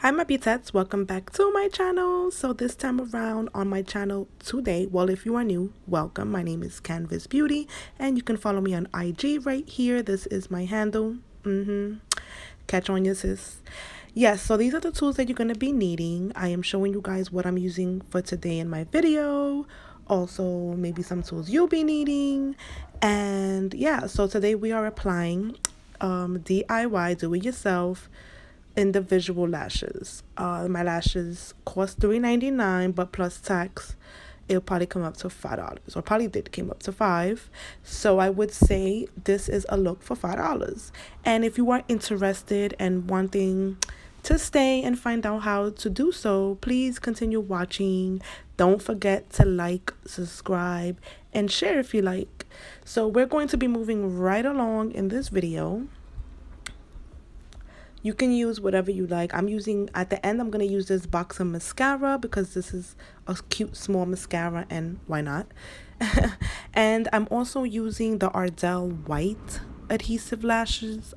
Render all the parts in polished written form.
Hi my beautettes, welcome back to my channel. So this time around on my channel today, well, if you are new, welcome. My name is Canvas Beauty and you can follow me on IG right here. This is my handle. Catch on your sis. Yes, so these are the tools that you're going to be needing. I am showing you guys what I'm using for today in my video. Also maybe some tools you'll be needing. And yeah, so today we are applying DIY, do it yourself, individual lashes. My lashes cost $3.99, but plus tax it'll probably come up to $5, or probably did came up to $5. So I would say this is a look for $5. And if you are interested and wanting to stay and find out how to do so, please continue watching. Don't forget to like, subscribe, and share if you like. So we're going to be moving right along in this video. You can use whatever you like. I'm using, at the end, I'm going to use this box of mascara because this is a cute small mascara and why not? And I'm also using the Ardell white adhesive lashes,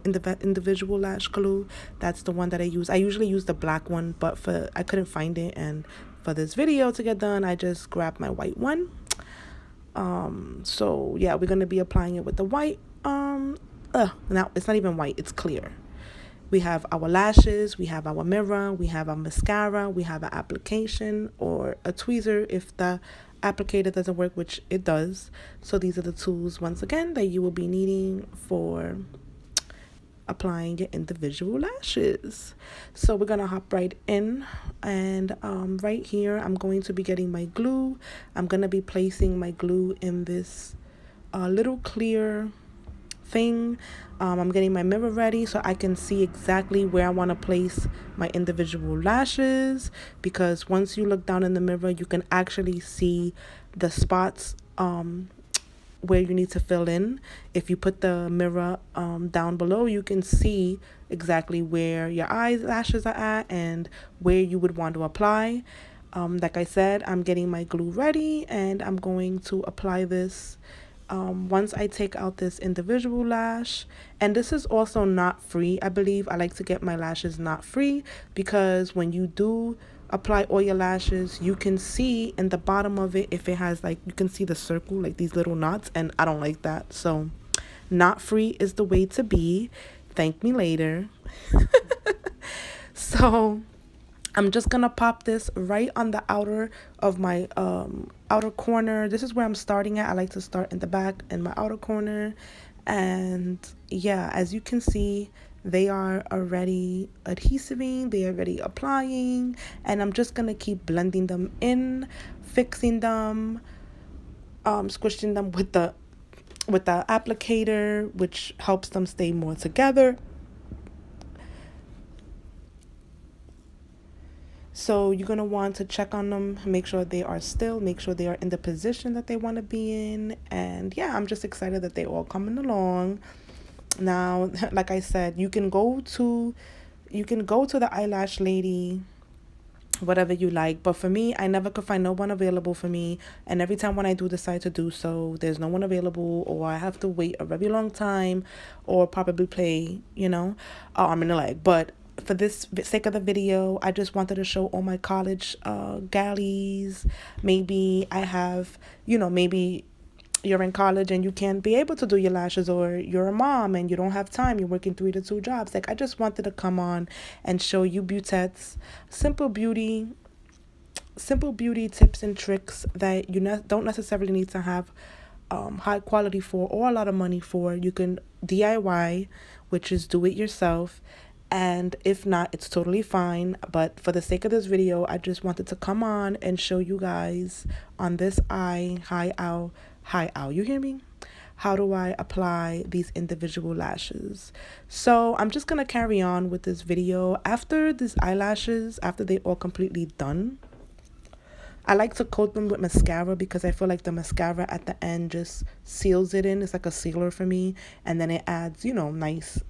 individual lash glue. That's the one that I use. I usually use the black one, but I couldn't find it, and for this video to get done, I just grabbed my white one. So yeah, we're going to be applying it with the white. Now it's not even white, it's clear. We have our lashes, we have our mirror, we have our mascara, we have an application or a tweezer if the applicator doesn't work, which it does. So these are the tools, once again, that you will be needing for applying your individual lashes. So we're going to hop right in, and right here I'm going to be getting my glue. I'm going to be placing my glue in this little clear thing. I'm getting my mirror ready so I can see exactly where I want to place my individual lashes, because once you look down in the mirror you can actually see the spots where you need to fill in. If you put the mirror down below, you can see exactly where your eyelashes are at and where you would want to apply. Like I said, I'm getting my glue ready and I'm going to apply this. Once I take out this individual lash, and this is also not free, I believe. I like to get my lashes not free because when you do apply all your lashes, you can see in the bottom of it if it has, like, you can see the circle, like these little knots, and I don't like that. So not free is the way to be. Thank me later. So I'm just gonna pop this right on the outer of my outer corner. This is where I'm starting at. I like to start in the back in my outer corner. And yeah, as you can see, they are already adhesiving, they are already applying, and I'm just gonna keep blending them in, fixing them, squishing them with the applicator, which helps them stay more together. So you're going to want to check on them, make sure they are still, make sure they are in the position that they want to be in. And yeah, I'm just excited that they're all coming along. Now, like I said, you can go to the eyelash lady, whatever you like. But for me, I never could find no one available for me. And every time when I do decide to do so, there's no one available, or I have to wait a very long time, or probably play, arm in the leg. But for this sake of the video, I just wanted to show all my college galleys. Maybe I have, maybe you're in college and you can't be able to do your lashes, or you're a mom and you don't have time, you're working 3 to 2 jobs. Like, I just wanted to come on and show you beautettes simple beauty tips and tricks that you don't necessarily need to have high quality for or a lot of money for. You can DIY, which is do it yourself. And if not, it's totally fine. But for the sake of this video, I just wanted to come on and show you guys on this high owl, you hear me? How do I apply these individual lashes? So I'm just going to carry on with this video. After these eyelashes, after they all completely done, I like to coat them with mascara because I feel like the mascara at the end just seals it in. It's like a sealer for me. And then it adds, nice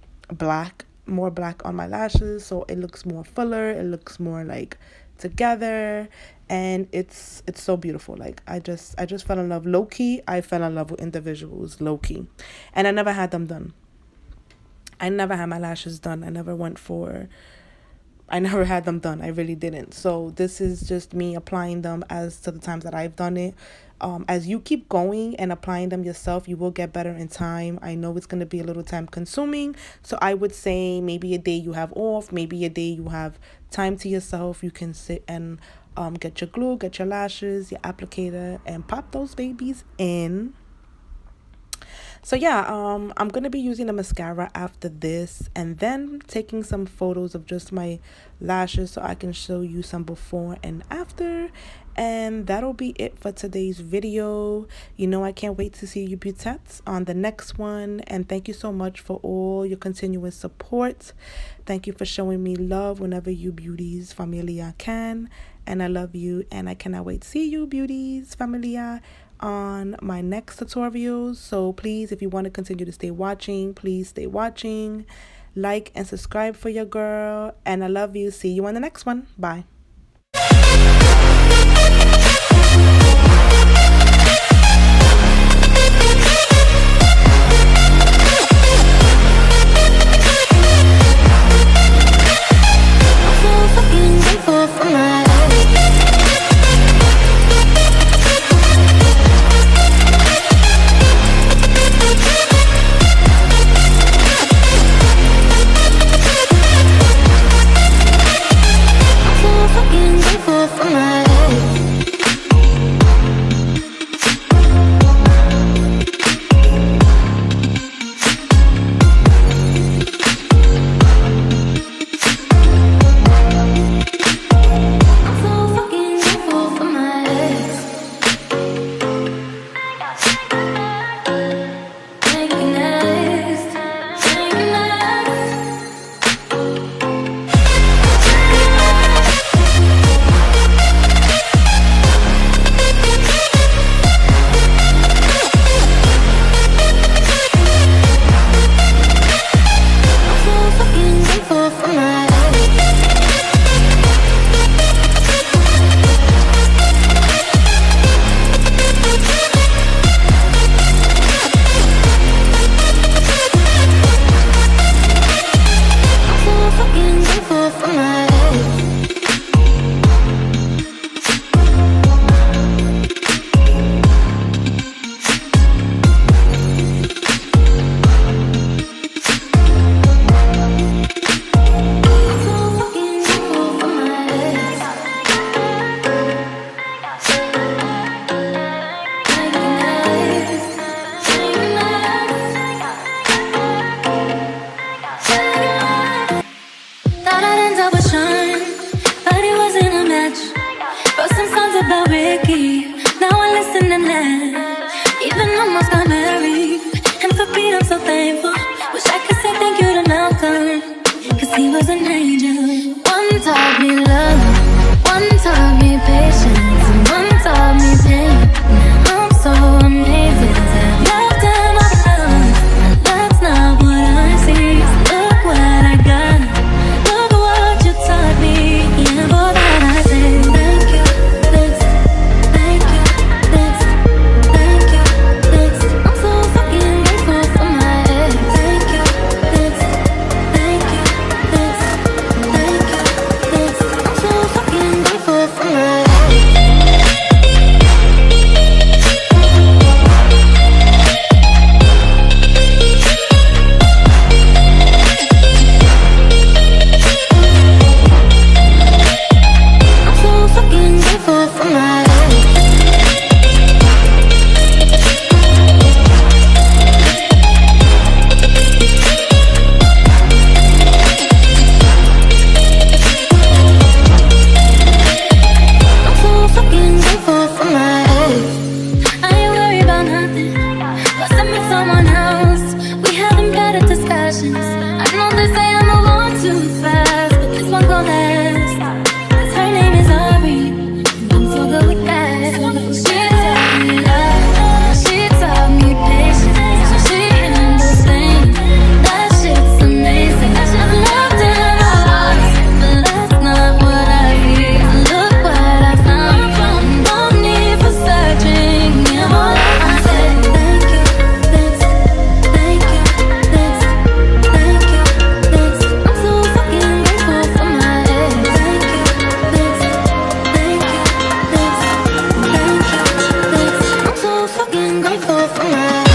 more black on my lashes, so it looks more fuller, it looks more like together, and it's so beautiful. Like, I just fell in love. Low-key, I fell in love with individuals, low-key. And I never had them done. I never had my lashes done. I never went for I never had them done. I really didn't. So this is just me applying them as to the times that I've done it. As you keep going and applying them yourself, you will get better in time. I know it's going to be a little time consuming. So I would say maybe a day you have off, maybe a day you have time to yourself. You can sit and get your glue, get your lashes, your applicator, and pop those babies in. So yeah, I'm going to be using a mascara after this and then taking some photos of just my lashes so I can show you some before and after. And that'll be it for today's video. You know, I can't wait to see you beautettes on the next one. And thank you so much for all your continuous support. Thank you for showing me love whenever you beauties, familia, can. And I love you. And I cannot wait to see you beauties, familia, on my next tutorials. So please, if you want to continue to stay watching, please stay watching. Like and subscribe for your girl. And I love you. See you on the next one. Bye. He was an angel. One taught me love, one taught me patience, and one taught me pain. Now I'm so amazing. Left in my lungs, that's not what I see. Look what I got, look what you taught me. Yeah, for that I say thank you, thanks, thank you, thanks, thank you, thanks. I'm so fucking grateful for my ex. Thank you, thanks, thank you, thanks, thank you, thanks. I'm so for mine.